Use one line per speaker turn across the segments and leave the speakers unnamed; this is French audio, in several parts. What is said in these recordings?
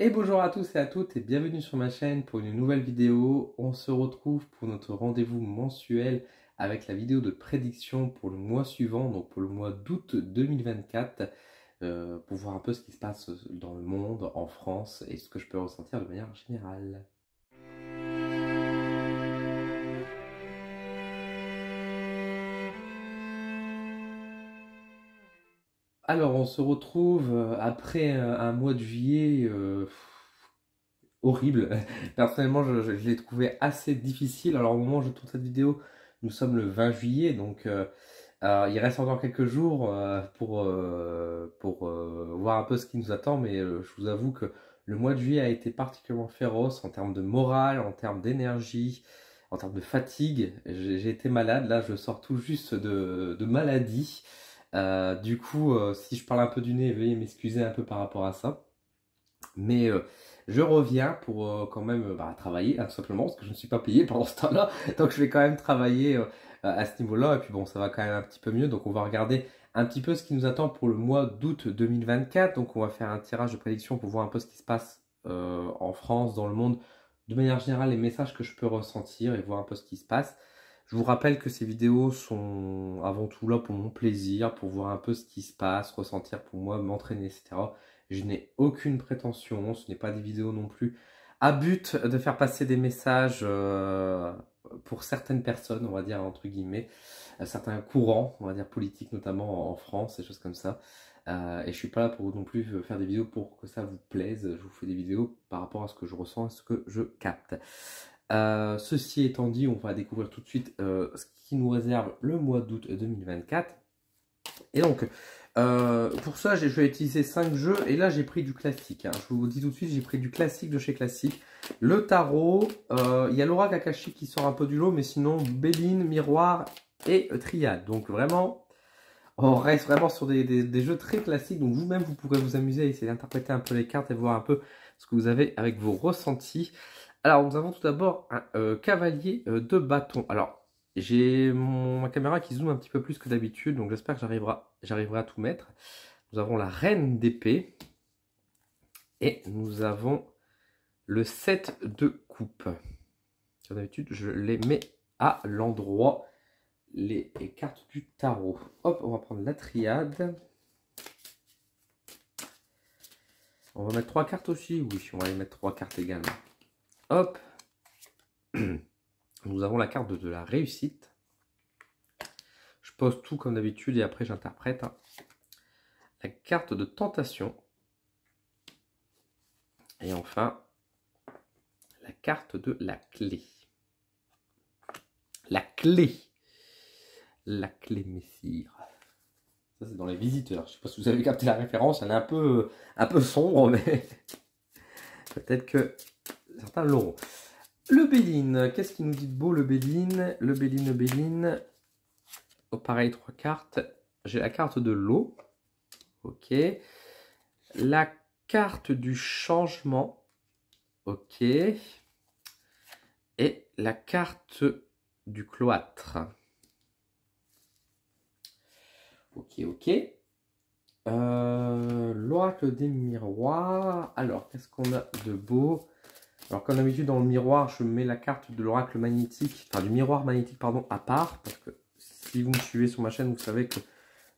Et bonjour à tous et à toutes et bienvenue sur ma chaîne pour une nouvelle vidéo. On se retrouve pour notre rendez-vous mensuel avec la vidéo de prédiction pour le mois suivant, donc pour le mois d'août 2024, pour voir un peu ce qui se passe dans le monde, en France et ce que je peux ressentir de manière générale. Alors on se retrouve après un mois de juillet horrible. Personnellement, je l'ai trouvé assez difficile. Alors, au moment où je tourne cette vidéo, nous sommes le 20 juillet, donc il reste encore quelques jours pour voir un peu ce qui nous attend, mais je vous avoue que le mois de juillet a été particulièrement féroce en termes de morale, en termes d'énergie, en termes de fatigue. J'ai été malade, là je sors tout juste de maladie. Du coup, si je parle un peu du nez, veuillez m'excuser un peu par rapport à ça. Mais je reviens pour quand même travailler, tout simplement, parce que je ne suis pas payé pendant ce temps-là. Donc je vais quand même travailler à ce niveau-là. Et puis bon, ça va quand même un petit peu mieux. Donc on va regarder un petit peu ce qui nous attend pour le mois d'août 2024. Donc on va faire un tirage de prédiction pour voir un peu ce qui se passe en France, dans le monde. De manière générale, les messages que je peux ressentir et voir un peu ce qui se passe. Je vous rappelle que ces vidéos sont avant tout là pour mon plaisir, pour voir un peu ce qui se passe, ressentir pour moi, m'entraîner, etc. Je n'ai aucune prétention, ce n'est pas des vidéos non plus à but de faire passer des messages pour certaines personnes, on va dire entre guillemets, certains courants, on va dire politiques notamment en France, des choses comme ça. Et je suis pas là pour non plus faire des vidéos pour que ça vous plaise, je vous fais des vidéos par rapport à ce que je ressens, à ce que je capte. Ceci étant dit, on va découvrir tout de suite ce qui nous réserve le mois d'août 2024. Et donc, pour ça, je vais utiliser 5 jeux. Et là, j'ai pris du classique. Je vous dis tout de suite, j'ai pris du classique de chez Classique. Le tarot, il y a l'oracle akashique qui sort un peu du lot. Mais sinon, Béline, Miroir et Triade. Donc vraiment, on reste vraiment sur des jeux très classiques. Donc vous-même, vous pourrez vous amuser à essayer d'interpréter un peu les cartes et voir un peu ce que vous avez avec vos ressentis. Alors, nous avons tout d'abord un cavalier de bâton. Alors, j'ai ma caméra qui zoome un petit peu plus que d'habitude, donc j'espère que j'arriverai à tout mettre. Nous avons la reine d'épée. Et nous avons le 7 de coupe. Comme d'habitude, je les mets à l'endroit, les cartes du tarot. Hop, on va prendre la triade. On va mettre 3 cartes aussi. Oui, on va les mettre 3 cartes également. Hop. Nous avons la carte de la réussite. Je pose tout comme d'habitude et après j'interprète. La carte de tentation. Et enfin, la carte de la clé. La clé. La clé messire. Ça c'est dans les visiteurs. Je ne sais pas si vous avez capté la référence. Elle est un peu sombre, mais peut-être que certains l'auront. Le Béline. Qu'est-ce qu'il nous dit de beau le Béline? Le Béline. Oh, pareil, 3 cartes. J'ai la carte de l'eau. Ok. La carte du changement. Ok. Et la carte du cloître. Ok. L'oracle des miroirs. Alors, qu'est-ce qu'on a de beau? Alors, comme d'habitude, dans le miroir, je mets la carte de l'oracle magnétique, enfin du miroir magnétique, pardon, à part. Parce que si vous me suivez sur ma chaîne, vous savez que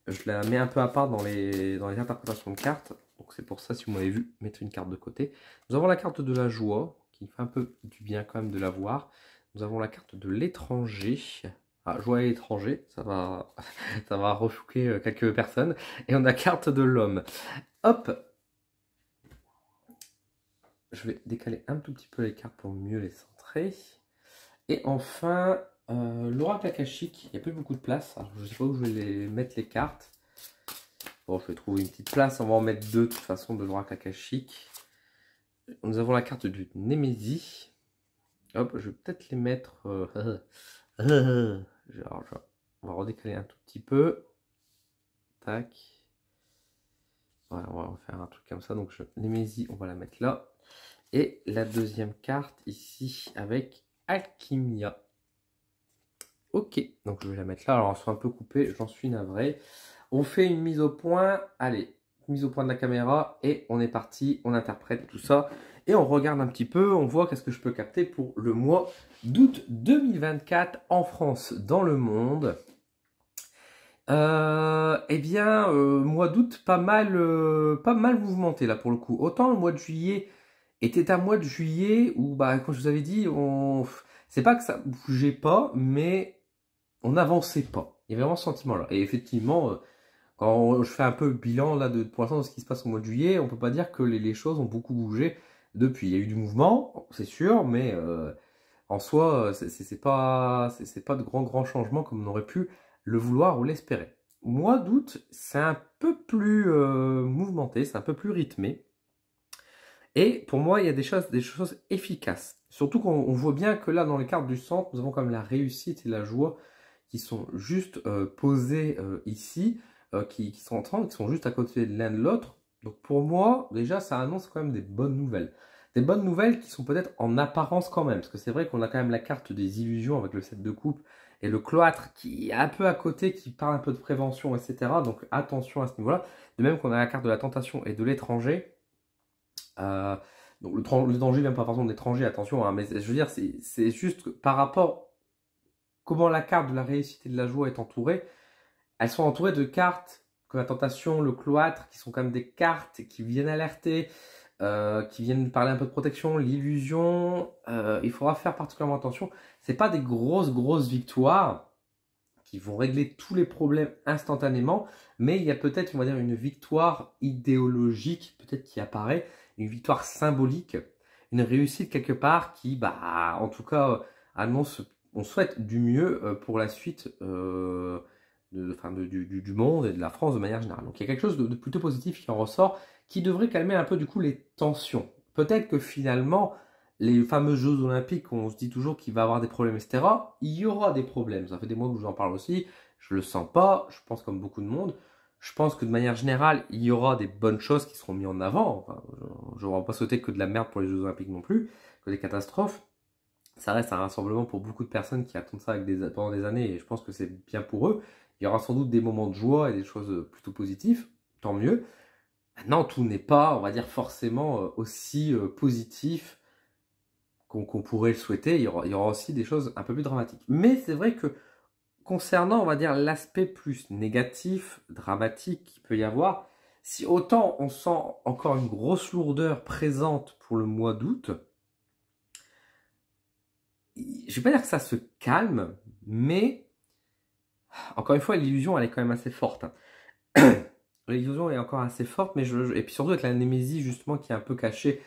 je la mets un peu à part dans les interprétations de cartes. Donc, c'est pour ça, si vous m'avez vu, mettre une carte de côté. Nous avons la carte de la joie, qui fait un peu du bien quand même de la voir. Nous avons la carte de l'étranger. Ah, joie et étranger, ça va refouquer quelques personnes. Et on a la carte de l'homme. Hop! Je vais décaler un tout petit peu les cartes pour mieux les centrer. Et enfin, l'oracle akashique. Il n'y a plus beaucoup de place. Alors, je ne sais pas où je vais les mettre les cartes. Bon, je vais trouver une petite place. On va en mettre 2 de toute façon de l'oracle akashique. Nous avons la carte du Némésis. Hop, je vais peut-être les mettre... on va redécaler un tout petit peu. Tac. Voilà, on va faire un truc comme ça. Donc, Némésis, on va la mettre là. Et la deuxième carte ici avec Alchimia. Ok, donc je vais la mettre là. Alors, elles sont un peu coupées, j'en suis navré. On fait une mise au point. Allez, mise au point de la caméra et on est parti, on interprète tout ça et on regarde un petit peu, on voit qu'est-ce que je peux capter pour le mois d'août 2024 en France, dans le monde. Mois d'août pas mal mouvementé là pour le coup. Autant le mois de juillet était un mois de juillet où, bah, comme je vous avais dit, c'est pas que ça bougeait pas, mais on n'avançait pas. Il y avait vraiment ce sentiment-là. Et effectivement, quand je fais un peu le bilan là pour l'instant de ce qui se passe au mois de juillet, on peut pas dire que les choses ont beaucoup bougé depuis. Il y a eu du mouvement, c'est sûr, mais en soi, c'est pas de grands changements comme on aurait pu le vouloir ou l'espérer. Mois d'août, c'est un peu plus mouvementé, c'est un peu plus rythmé. Et pour moi, il y a des choses efficaces. Surtout qu'on voit bien que là, dans les cartes du centre, nous avons comme la réussite et la joie qui sont juste posées ici, qui sont juste à côté de l'un de l'autre. Donc pour moi, déjà, ça annonce quand même des bonnes nouvelles. Des bonnes nouvelles qui sont peut-être en apparence quand même. Parce que c'est vrai qu'on a quand même la carte des illusions avec le 7 de coupe et le cloître qui est un peu à côté, qui parle un peu de prévention, etc. Donc attention à ce niveau-là. De même qu'on a la carte de la tentation et de l'étranger. Donc le danger vient pas forcément d'étranger, attention, hein, mais je veux dire, c'est juste que par rapport comment la carte de la réussite et de la joie est entourée, elles sont entourées de cartes comme la tentation, le cloître, qui sont quand même des cartes qui viennent alerter, qui viennent parler un peu de protection, l'illusion. Il faudra faire particulièrement attention. C'est pas des grosses victoires qui vont régler tous les problèmes instantanément, mais il y a peut-être, on va dire, une victoire idéologique, peut-être qui apparaît, une victoire symbolique, une réussite quelque part qui, bah, en tout cas, annonce, on souhaite du mieux pour la suite du monde et de la France de manière générale. Donc il y a quelque chose de plutôt positif qui en ressort, qui devrait calmer un peu du coup les tensions. Peut-être que finalement, les fameux Jeux Olympiques, on se dit toujours qu'il va y avoir des problèmes, etc. Il y aura des problèmes. Ça fait des mois que je vous en parle aussi. Je le sens pas. Je pense comme beaucoup de monde. Je pense que de manière générale, il y aura des bonnes choses qui seront mises en avant. Enfin, je ne vais pas souhaiter que de la merde pour les Jeux Olympiques non plus, que des catastrophes. Ça reste un rassemblement pour beaucoup de personnes qui attendent ça pendant des années et je pense que c'est bien pour eux. Il y aura sans doute des moments de joie et des choses plutôt positives. Tant mieux. Maintenant, tout n'est pas, on va dire, forcément aussi positif qu'on pourrait le souhaiter. Il y aura aussi des choses un peu plus dramatiques. Mais c'est vrai que concernant, on va dire, l'aspect plus négatif, dramatique qu'il peut y avoir, si autant on sent encore une grosse lourdeur présente pour le mois d'août, je ne vais pas dire que ça se calme, mais encore une fois, l'illusion, elle est quand même assez forte. L'illusion est encore assez forte, mais et puis surtout avec la Némésie, justement, qui est un peu cachée,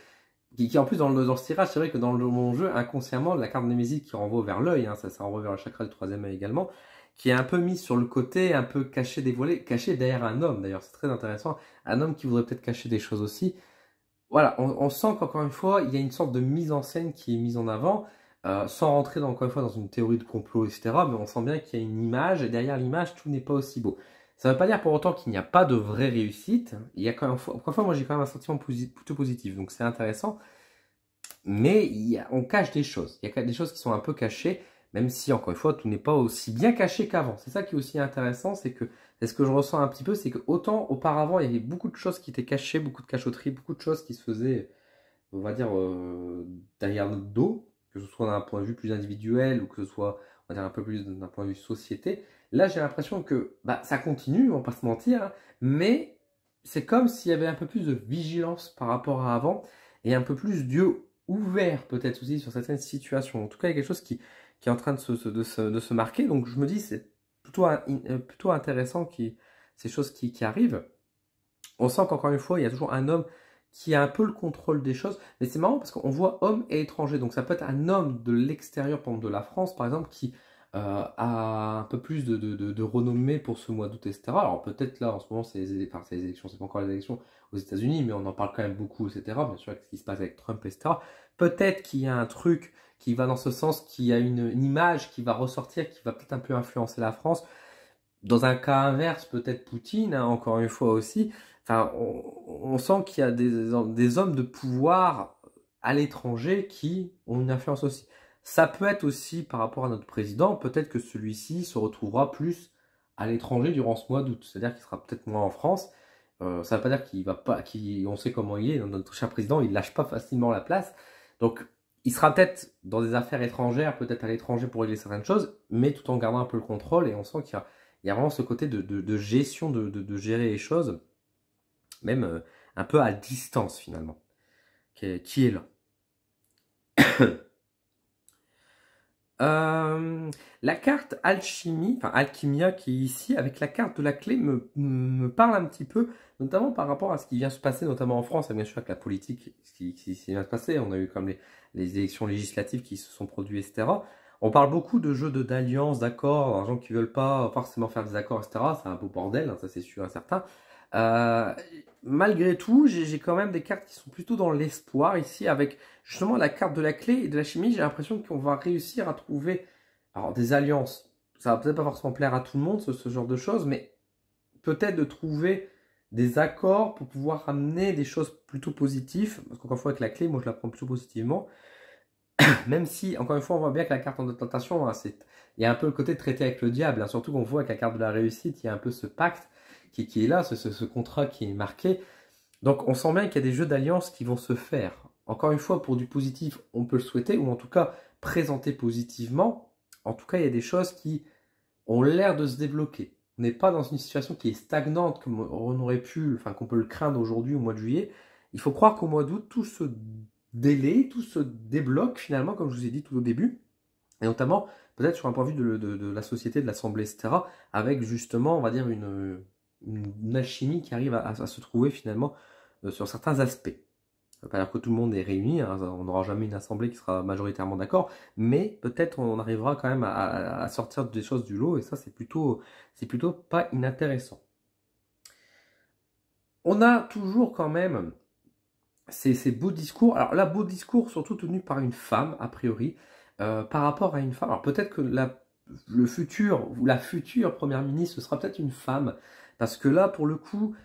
qui en plus dans le tirage, c'est vrai que dans mon jeu, inconsciemment, la carte de Némésie qui renvoie vers l'œil, hein, ça renvoie vers le chakra du troisième œil également, qui est un peu mise sur le côté, un peu caché, dévoilé, caché derrière un homme d'ailleurs, c'est très intéressant, un homme qui voudrait peut-être cacher des choses aussi. Voilà, on sent qu'encore une fois, il y a une sorte de mise en scène qui est mise en avant, sans rentrer encore une fois dans une théorie de complot, etc. Mais on sent bien qu'il y a une image, et derrière l'image, tout n'est pas aussi beau. Ça ne veut pas dire pour autant qu'il n'y a pas de vraie réussite. Il y a quand même, encore une fois, moi j'ai quand même un sentiment plutôt positif, donc c'est intéressant. Mais on cache des choses. Il y a des choses qui sont un peu cachées, même si, encore une fois, tout n'est pas aussi bien caché qu'avant. C'est ça qui est aussi intéressant, c'est ce que je ressens un petit peu, c'est que autant auparavant, il y avait beaucoup de choses qui étaient cachées, beaucoup de cachotteries, beaucoup de choses qui se faisaient, on va dire, derrière notre dos, que ce soit d'un point de vue plus individuel ou que ce soit, on va dire, un peu plus d'un point de vue société. Là, j'ai l'impression que bah, ça continue, on va pas se mentir, hein, mais c'est comme s'il y avait un peu plus de vigilance par rapport à avant et un peu plus d'yeux ouverts peut-être aussi sur certaines situations. En tout cas, il y a quelque chose qui est en train de se marquer. Donc, je me dis, c'est plutôt intéressant ces choses qui arrivent. On sent qu'encore une fois, il y a toujours un homme qui a un peu le contrôle des choses. Mais c'est marrant parce qu'on voit homme et étranger. Donc ça peut être un homme de l'extérieur, par exemple de la France, par exemple, qui a un peu plus de renommée pour ce mois d'août, etc. Alors peut-être là, en ce moment, c'est les élections, c'est pas encore les élections aux États-Unis, mais on en parle quand même beaucoup, etc. Bien sûr, avec ce qui se passe avec Trump, etc. Peut-être qu'il y a un truc qui va dans ce sens, qu'il y a une image qui va ressortir, qui va peut-être un peu influencer la France. Dans un cas inverse, peut-être Poutine, hein, encore une fois aussi. Enfin, on sent qu'il y a des hommes de pouvoir à l'étranger qui ont une influence aussi. Ça peut être aussi par rapport à notre président, peut-être que celui-ci se retrouvera plus à l'étranger durant ce mois d'août, c'est-à-dire qu'il sera peut-être moins en France, Ça ne veut pas dire qu'il va pas, on sait comment il est, notre cher président, il lâche pas facilement la place. Donc, il sera peut-être dans des affaires étrangères, peut-être à l'étranger pour régler certaines choses, mais tout en gardant un peu le contrôle. Et on sent qu'il y a vraiment ce côté de gestion, de gérer les choses, même un peu à distance finalement, qui est là. La carte alchimie, enfin alchimia qui est ici, avec la carte de la clé, me parle un petit peu, notamment par rapport à ce qui vient se passer, notamment en France, et bien sûr avec la politique, ce qui vient se passer. On a eu comme les élections législatives qui se sont produites, etc. On parle beaucoup de jeux d'alliances, d'accords, gens qui veulent pas forcément faire des accords, etc. C'est un beau bordel, hein, ça c'est sûr et certain. Euh, Malgré tout, j'ai quand même des cartes qui sont plutôt dans l'espoir ici, avec justement la carte de la clé et de la chimie. J'ai l'impression qu'on va réussir à trouver alors des alliances. Ça va peut-être pas forcément plaire à tout le monde, ce genre de choses, mais peut-être de trouver des accords pour pouvoir amener des choses plutôt positives. Parce qu'encore une fois, avec la clé, moi je la prends plutôt positivement. Même si, encore une fois, on voit bien que la carte en tentation, hein, il y a un peu le côté de traiter avec le diable, hein, surtout qu'on voit avec la carte de la réussite, il y a un peu ce pacte qui est là, ce contrat qui est marqué. Donc on sent bien qu'il y a des jeux d'alliance qui vont se faire. Encore une fois, pour du positif, on peut le souhaiter, ou en tout cas présenter positivement. En tout cas, il y a des choses qui ont l'air de se débloquer. On n'est pas dans une situation qui est stagnante comme on aurait pu, enfin qu'on peut le craindre aujourd'hui au mois de juillet. Il faut croire qu'au mois d'août, tout se délaie, tout se débloque finalement, comme je vous ai dit tout au début. Et notamment, peut-être sur un point de vue de la société, de l'Assemblée, etc., avec justement, on va dire, une alchimie qui arrive à se trouver finalement sur certains aspects. Ça veut pas dire que tout le monde est réuni, hein, on n'aura jamais une assemblée qui sera majoritairement d'accord, mais peut-être on arrivera quand même à sortir des choses du lot, et ça c'est plutôt pas inintéressant. On a toujours quand même ces beaux discours, alors là, beau discours surtout tenu par une femme, a priori, par rapport à une femme. Alors peut-être que le futur ou la future première ministre, ce sera peut-être une femme, parce que là, pour le coup,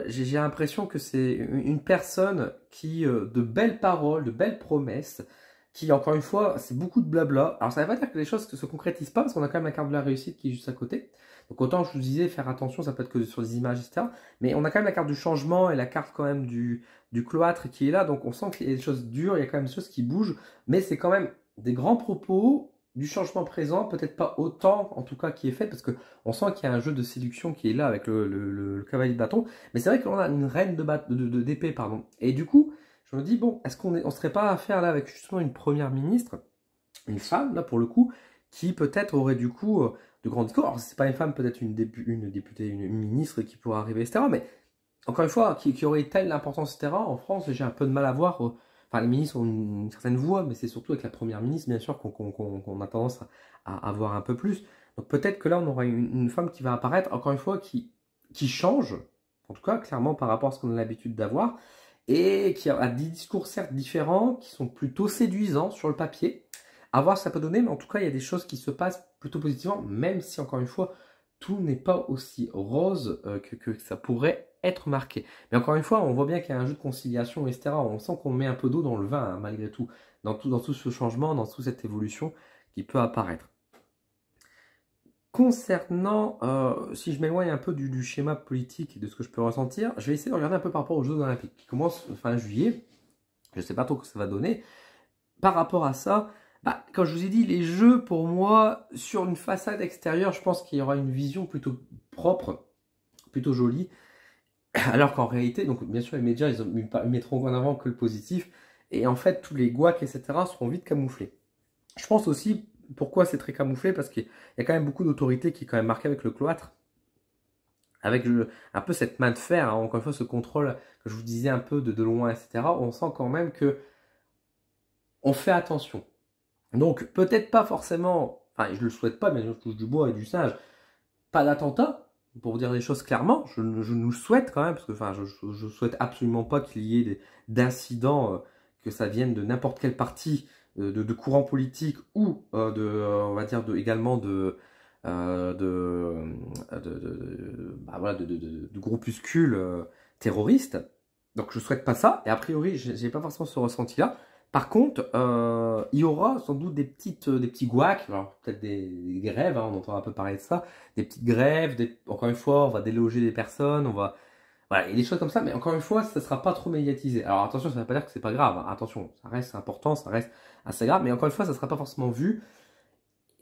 j'ai l'impression que c'est une personne qui, de belles paroles, de belles promesses, qui, encore une fois, c'est beaucoup de blabla. Alors ça ne veut pas dire que les choses ne se concrétisent pas, parce qu'on a quand même la carte de la réussite qui est juste à côté. Donc autant je vous disais, faire attention, ça peut être que sur des images, etc. Mais on a quand même la carte du changement et la carte quand même du cloître qui est là. Donc on sent qu'il y a des choses dures, il y a quand même des choses qui bougent. Mais c'est quand même des grands propos, du changement présent, peut-être pas autant en tout cas qui est fait, parce qu'on sent qu'il y a un jeu de séduction qui est là avec le cavalier de bâton. Mais c'est vrai qu'on a une reine d'épée, pardon. Et du coup, je me dis, bon, est-ce qu'on serait pas à faire là avec justement une première ministre, une femme, là pour le coup, qui peut-être aurait du coup de grands discours. Alors c'est pas une femme, peut-être une députée, une ministre qui pourrait arriver, etc. Mais encore une fois, qui aurait telle importance, etc. En France, j'ai un peu de mal à voir. Enfin, les ministres ont une certaine voix, mais c'est surtout avec la première ministre, bien sûr, qu'on a tendance à voir un peu plus. Donc peut-être que là, on aura une femme qui va apparaître, encore une fois, qui change, en tout cas, clairement, par rapport à ce qu'on a l'habitude d'avoir, et qui a des discours certes différents, qui sont plutôt séduisants sur le papier. À voir ce que ça peut donner, mais en tout cas, il y a des choses qui se passent plutôt positivement, même si, encore une fois, tout n'est pas aussi rose que ça pourrait être marqué. Mais encore une fois, on voit bien qu'il y a un jeu de conciliation, etc. On sent qu'on met un peu d'eau dans le vin, hein, malgré tout, dans tout ce changement, dans toute cette évolution qui peut apparaître. Concernant, si je m'éloigne un peu du schéma politique et de ce que je peux ressentir, je vais essayer de regarder un peu par rapport aux Jeux Olympiques qui commencent fin juillet. Je ne sais pas trop ce que ça va donner. Par rapport à ça, bah, comme je vous ai dit, les jeux, pour moi, sur une façade extérieure, je pense qu'il y aura une vision plutôt propre, plutôt jolie. Alors qu'en réalité, donc bien sûr, les médias, ils mettront en avant que le positif. Et en fait, tous les gouacs, etc., seront vite camouflés. Je pense aussi, pourquoi c'est très camouflé, parce qu'il y a quand même beaucoup d'autorité qui est quand même marquée avec le cloître. Avec un peu cette main de fer, hein, encore une fois, ce contrôle que je vous disais un peu de loin, etc. On sent quand même que on fait attention. Donc, peut-être pas forcément, enfin, je le souhaite pas, mais je touche du bois et du singe, pas d'attentat, pour vous dire les choses clairement, je nous le souhaite quand même, parce que enfin, je souhaite absolument pas qu'il y ait d'incidents, que ça vienne de n'importe quelle partie de courant politique ou on va dire également bah, voilà, de groupuscules terroristes. Donc je souhaite pas ça, et a priori, j'ai pas forcément ce ressenti-là. Par contre, il y aura sans doute des petits gouacs, alors peut-être des grèves, hein, on entend un peu parler de ça, des petites grèves, encore une fois, on va déloger des personnes, Voilà, il y a des choses comme ça, mais encore une fois, ça ne sera pas trop médiatisé. Alors attention, ça ne veut pas dire que c'est pas grave, hein. Attention, ça reste important, ça reste assez grave, mais encore une fois, ça ne sera pas forcément vu.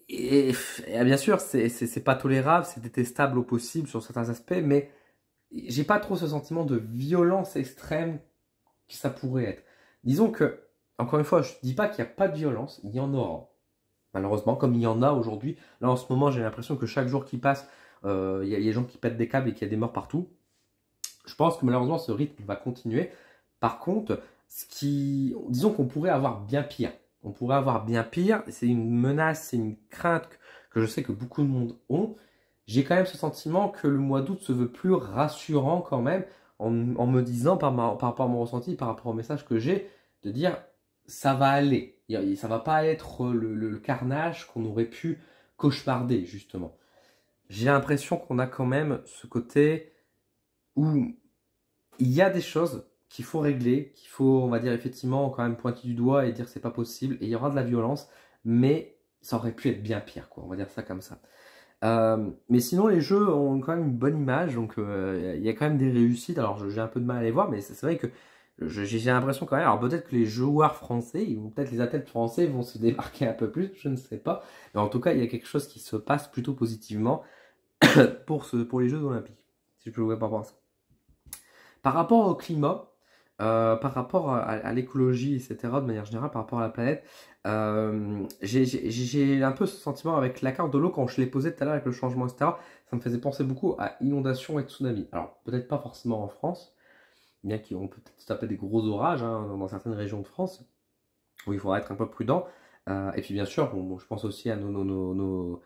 Et bien sûr, c'est pas tolérable, c'est détestable au possible sur certains aspects, mais j'ai pas trop ce sentiment de violence extrême que ça pourrait être. Disons que, encore une fois, je dis pas qu'il n'y a pas de violence, il y en aura. Malheureusement, comme il y en a aujourd'hui. Là, en ce moment, j'ai l'impression que chaque jour qui passe, il y a des gens qui pètent des câbles et qu'il y a des morts partout. Je pense que malheureusement, ce rythme va continuer. Par contre, disons qu'on pourrait avoir bien pire. On pourrait avoir bien pire. C'est une menace, c'est une crainte que je sais que beaucoup de monde ont. J'ai quand même ce sentiment que le mois d'août se veut plus rassurant quand même, en me disant par rapport à mon ressenti, par rapport au message que j'ai, de dire ça va aller. Ça va pas être le carnage qu'on aurait pu cauchemarder justement. J'ai l'impression qu'on a quand même ce côté où il y a des choses qu'il faut régler, qu'il faut, on va dire, effectivement, quand même pointer du doigt et dire c'est pas possible, et il y aura de la violence, mais ça aurait pu être bien pire, quoi, on va dire ça comme ça. Mais sinon, les jeux ont quand même une bonne image, donc il y a quand même des réussites. Alors, j'ai un peu de mal à les voir, mais c'est vrai que j'ai l'impression quand même. Alors, peut-être que les joueurs français, peut-être les athlètes français vont se démarquer un peu plus, je ne sais pas. Mais en tout cas, il y a quelque chose qui se passe plutôt positivement pour les Jeux Olympiques, si je peux vous par rapport à ça. Par rapport au climat, par rapport à l'écologie, etc., de manière générale, par rapport à la planète, j'ai un peu ce sentiment avec la carte de l'eau quand je l'ai posée tout à l'heure avec le changement, etc. Ça me faisait penser beaucoup à inondations et tsunamis. Alors, peut-être pas forcément en France, bien qu'on peut peut-être se taper des gros orages hein, dans certaines régions de France, où il faudra être un peu prudent. Et puis, bien sûr, bon, je pense aussi à nos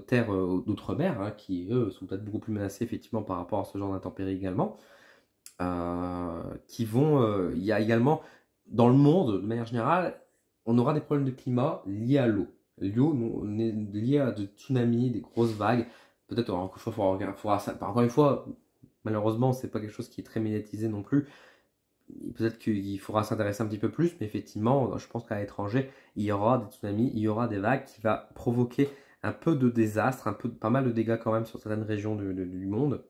terres d'outre-mer, hein, qui, eux, sont peut-être beaucoup plus menacées, effectivement, par rapport à ce genre d'intempéries également. Il y a également dans le monde de manière générale, on aura des problèmes de climat liés à l'eau. L'eau liée à des tsunamis, des grosses vagues. Peut-être encore une fois, malheureusement, c'est pas quelque chose qui est très médiatisé non plus. Peut-être qu'il faudra s'intéresser un petit peu plus, mais effectivement, je pense qu'à l'étranger, il y aura des tsunamis, il y aura des vagues qui va provoquer un peu de désastre, pas mal de dégâts quand même sur certaines régions du monde,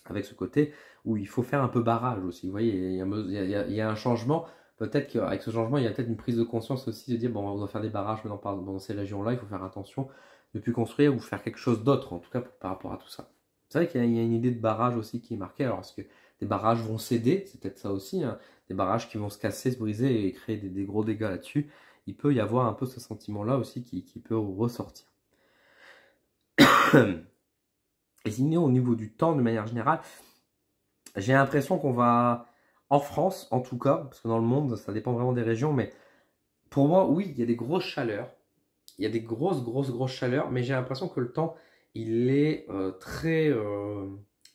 avec ce côté où il faut faire un peu barrage aussi. Vous voyez, il y a un changement. Peut-être qu'avec ce changement, il y a peut-être une prise de conscience aussi de dire bon, on doit faire des barrages maintenant dans ces régions-là, il faut faire attention de ne plus construire ou faire quelque chose d'autre, en tout cas par rapport à tout ça. C'est vrai qu'il y a une idée de barrage aussi qui est marquée. Alors, est-ce que des barrages vont céder? C'est peut-être ça aussi, hein. Des barrages qui vont se casser, se briser et créer des gros dégâts là-dessus. Il peut y avoir un peu ce sentiment-là aussi qui peut ressortir. Et sinon, au niveau du temps, de manière générale, j'ai l'impression qu'on va, en France en tout cas, parce que dans le monde, ça dépend vraiment des régions, mais pour moi, oui, il y a des grosses chaleurs. Il y a des grosses chaleurs, mais j'ai l'impression que le temps, il est très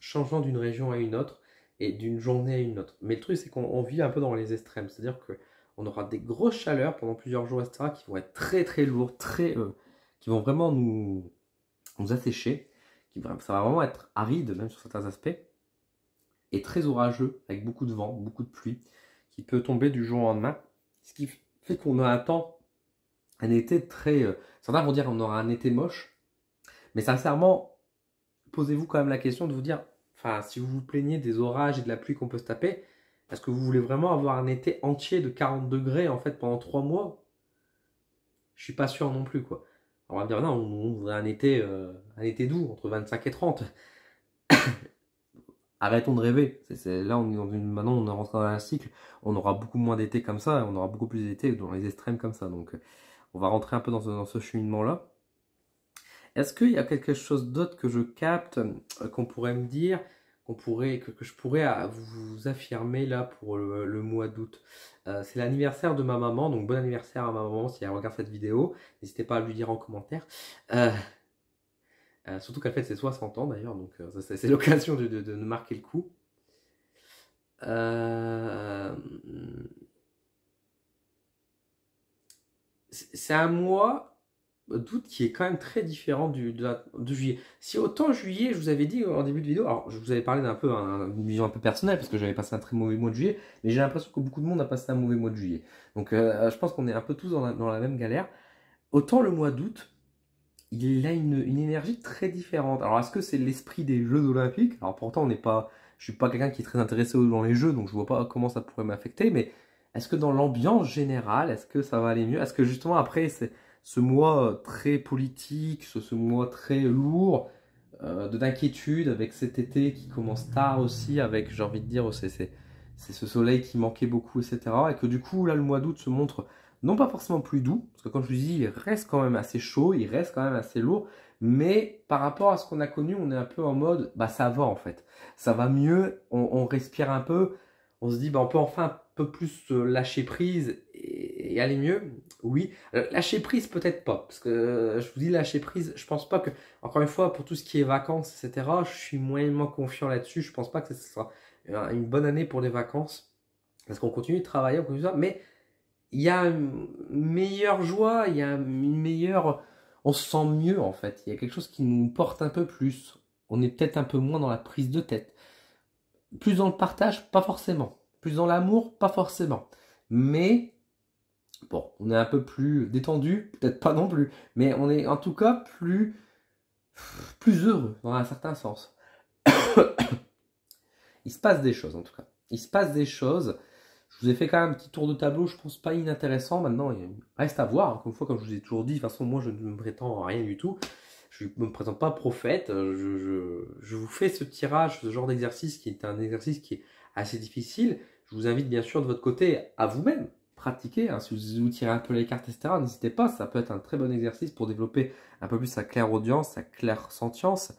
changeant d'une région à une autre et d'une journée à une autre. Mais le truc, c'est qu'on vit un peu dans les extrêmes. C'est-à-dire qu'on aura des grosses chaleurs pendant plusieurs jours, etc., qui vont être très lourds, qui vont vraiment nous assécher. Ça va vraiment être aride, même sur certains aspects, et très orageux, avec beaucoup de vent, beaucoup de pluie, qui peut tomber du jour au lendemain. Ce qui fait qu'on a un été très... certains vont dire qu'on aura un été moche, mais sincèrement, posez-vous quand même la question de vous dire, enfin, si vous vous plaignez des orages et de la pluie qu'on peut se taper, est-ce que vous voulez vraiment avoir un été entier de 40 degrés en fait pendant 3 mois? Je suis pas sûr non plus, quoi. On va me dire, non, on voudrait un été doux, entre 25 et 30. Arrêtons de rêver. Là, maintenant, on est rentré dans un cycle. On aura beaucoup moins d'été comme ça. On aura beaucoup plus d'été dans les extrêmes comme ça. Donc, on va rentrer un peu dans ce cheminement-là. Est-ce qu'il y a quelque chose d'autre que je capte, qu'on pourrait me dire, que je pourrais vous affirmer là pour le mois d'août? C'est l'anniversaire de ma maman. Donc, bon anniversaire à ma maman si elle regarde cette vidéo. N'hésitez pas à lui dire en commentaire. Surtout qu'elle fête ses 60 ans d'ailleurs, donc c'est l'occasion de marquer le coup. C'est un mois d'août qui est quand même très différent de juillet. Si autant juillet, je vous avais dit en début de vidéo, alors je vous avais parlé d'une vision un peu personnelle, parce que j'avais passé un très mauvais mois de juillet, mais j'ai l'impression que beaucoup de monde a passé un mauvais mois de juillet. Donc je pense qu'on est un peu tous dans la même galère. Autant le mois d'août, il a une énergie très différente. Alors, est-ce que c'est l'esprit des Jeux Olympiques? Alors, pourtant, je suis pas quelqu'un qui est très intéressé dans les jeux, donc je vois pas comment ça pourrait m'affecter, mais est-ce que dans l'ambiance générale, est-ce que ça va aller mieux? Est-ce que justement, après, c'est ce mois très politique, ce mois très lourd, d'inquiétude, avec cet été qui commence tard aussi, avec, j'ai envie de dire, c'est ce soleil qui manquait beaucoup, etc. Et que du coup, là, le mois d'août se montre non pas forcément plus doux, parce que comme je vous dis, il reste quand même assez chaud, il reste quand même assez lourd, mais par rapport à ce qu'on a connu, on est un peu en mode, bah ça va en fait, ça va mieux, on respire un peu, on se dit, bah on peut enfin un peu plus lâcher prise et aller mieux. Oui, lâcher prise peut-être pas, parce que je vous dis lâcher prise, je pense pas que, encore une fois, pour tout ce qui est vacances, etc., je suis moyennement confiant là-dessus, je pense pas que ce sera une bonne année pour les vacances, parce qu'on continue de travailler, on continue ça, mais il y a une meilleure joie, il y a une meilleure... On se sent mieux en fait, il y a quelque chose qui nous porte un peu plus. On est peut-être un peu moins dans la prise de tête. Plus dans le partage, pas forcément. Plus dans l'amour, pas forcément. Mais, bon, on est un peu plus détendu, peut-être pas non plus. Mais on est en tout cas plus heureux, dans un certain sens. Il se passe des choses en tout cas. Il se passe des choses. Je vous ai fait quand même un petit tour de tableau, je pense pas inintéressant. Maintenant, il reste à voir. Encore une fois, comme je vous ai toujours dit, de toute façon, moi, je ne me prétends à rien du tout. Je ne me présente pas prophète. Je vous fais ce tirage, ce genre d'exercice qui est un exercice qui est assez difficile. Je vous invite bien sûr de votre côté à vous-même pratiquer. Hein. Si vous tirez un peu les cartes, etc., n'hésitez pas. Ça peut être un très bon exercice pour développer un peu plus sa clairaudience, sa clairsentience.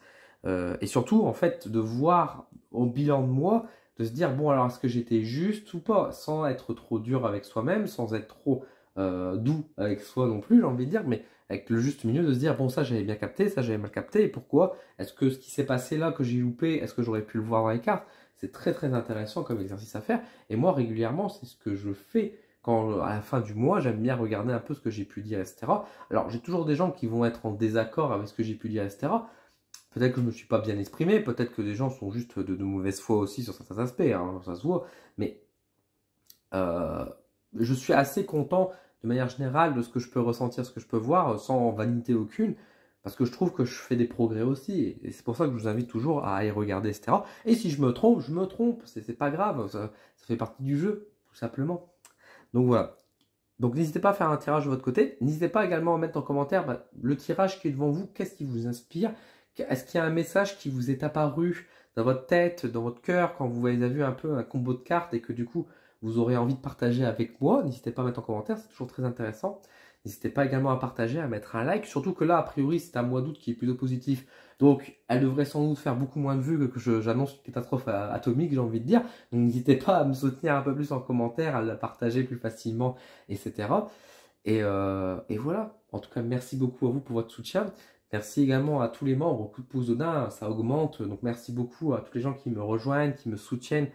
Et surtout, en fait, de voir au bilan de moi, de se dire, bon, alors est-ce que j'étais juste ou pas, sans être trop dur avec soi-même, sans être trop doux avec soi non plus, j'ai envie de dire, mais avec le juste milieu de se dire, bon, ça j'avais bien capté, ça j'avais mal capté, et pourquoi? Est-ce que ce qui s'est passé là, que j'ai loupé, est-ce que j'aurais pu le voir dans les cartes? C'est très très intéressant comme exercice à faire, et moi régulièrement, c'est ce que je fais. Quand à la fin du mois, j'aime bien regarder un peu ce que j'ai pu dire, etc. Alors j'ai toujours des gens qui vont être en désaccord avec ce que j'ai pu dire, etc. Peut-être que je ne me suis pas bien exprimé, peut-être que des gens sont juste de mauvaise foi aussi sur certains aspects, hein, ça se voit, mais euh, je suis assez content de manière générale de ce que je peux ressentir, ce que je peux voir, sans vanité aucune, parce que je trouve que je fais des progrès aussi, et c'est pour ça que je vous invite toujours à y regarder, etc. Et si je me trompe, c'est pas grave, ça fait partie du jeu, tout simplement. Donc voilà. Donc n'hésitez pas à faire un tirage de votre côté. N'hésitez pas également à mettre en commentaire le tirage qui est devant vous, qu'est-ce qui vous inspire. Est-ce qu'il y a un message qui vous est apparu dans votre tête, dans votre cœur, quand vous avez vu un peu un combo de cartes et que du coup vous aurez envie de partager avec moi? N'hésitez pas à mettre en commentaire, c'est toujours très intéressant. N'hésitez pas également à partager, à mettre un like, surtout que là, a priori, c'est un mois d'août qui est plutôt positif. Donc, elle devrait sans doute faire beaucoup moins de vues que j'annonce une catastrophe atomique, j'ai envie de dire. Donc, n'hésitez pas à me soutenir un peu plus en commentaire, à la partager plus facilement, etc. Et voilà. En tout cas, merci beaucoup à vous pour votre soutien. Merci également à tous les membres au coup de pouce d'Odin, ça augmente. Donc, merci beaucoup à tous les gens qui me rejoignent, qui me soutiennent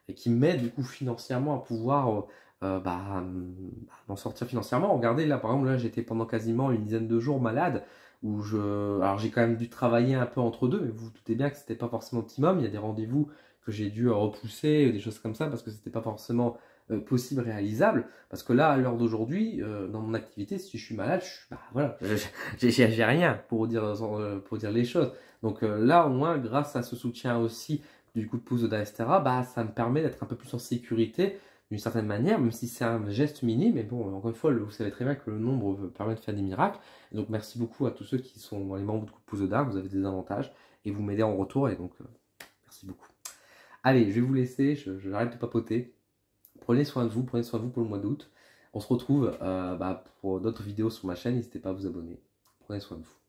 et qui m'aident du coup financièrement à pouvoir m'en sortir financièrement. Regardez là, par exemple, là j'étais pendant quasiment une dizaine de jours malade, alors j'ai quand même dû travailler un peu entre deux, mais vous vous doutez bien que c'était pas forcément optimum. Il y a des rendez-vous que j'ai dû repousser, des choses comme ça, parce que c'était pas forcément possible, réalisable. Parce que là, à l'heure d'aujourd'hui, dans mon activité, si je suis malade, voilà, j'ai rien pour dire les choses. Donc là, au moins, grâce à ce soutien aussi du coup de pouce de Da, etc., ça me permet d'être un peu plus en sécurité d'une certaine manière, même si c'est un geste minime. Mais bon, encore une fois, vous savez très bien que le nombre permet de faire des miracles. Et donc merci beaucoup à tous ceux qui sont dans les membres de coup de pouce de Da, vous avez des avantages et vous m'aidez en retour. Et donc merci beaucoup. Allez, je vais vous laisser, j'arrête de papoter. Prenez soin de vous pour le mois d'août. On se retrouve pour d'autres vidéos sur ma chaîne, n'hésitez pas à vous abonner. Prenez soin de vous.